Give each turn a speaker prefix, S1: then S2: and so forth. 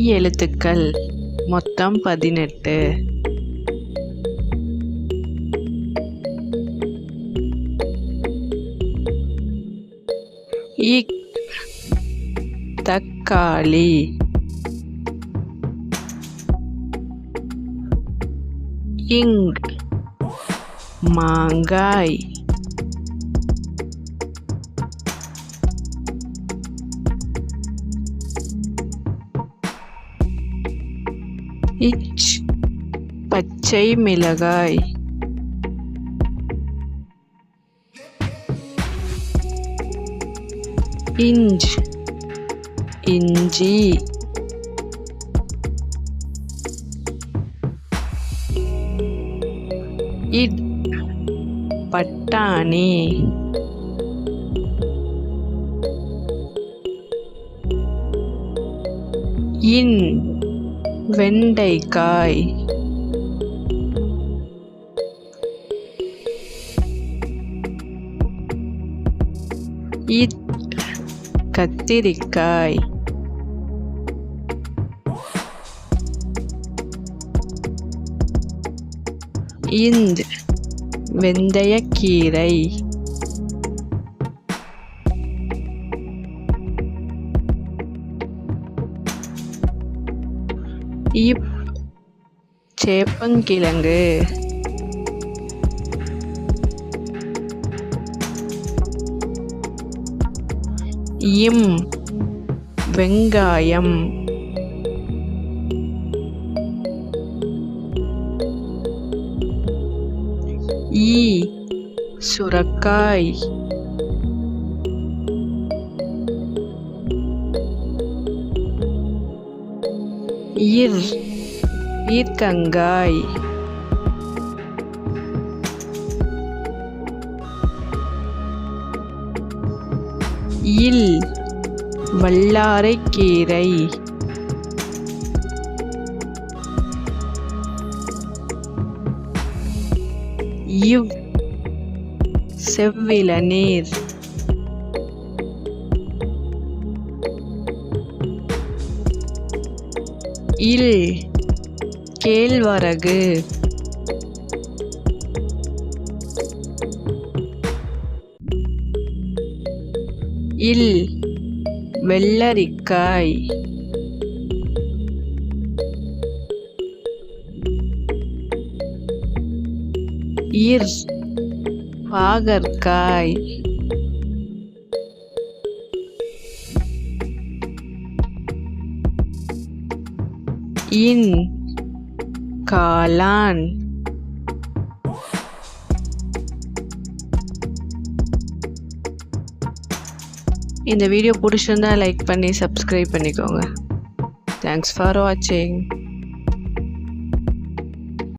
S1: எழுத்துக்கள் மொத்தம் 18. இக் தக்காளி. இங் மாங்காய். இச் பச்சை மிளகாய். இஞ்ச் இஞ்சி. இட் பட்டாணி. இன் வெண்டைக்காய். இத் கத்திரிக்காய். இந்த் வெந்தயக்கீரை. இப் சேப்பங்கிழங்கு. இம் வெங்காயம். ஈ சுரக்காய். இர் பீர்க்கங்காய். இல் வல்லாரைக்கீரை. இவ் செவ்விளநீர். இல் கேழ்வரகு. இல் வெள்ளரிக்காய். இர் பாகற்காய். இன் காளான். இந்த வீடியோ பிடிச்சிருந்தா லைக் பண்ணி சப்ஸ்கிரைப் பண்ணிக்கோங்க. தேங்க்ஸ் ஃபார் வாட்சிங்.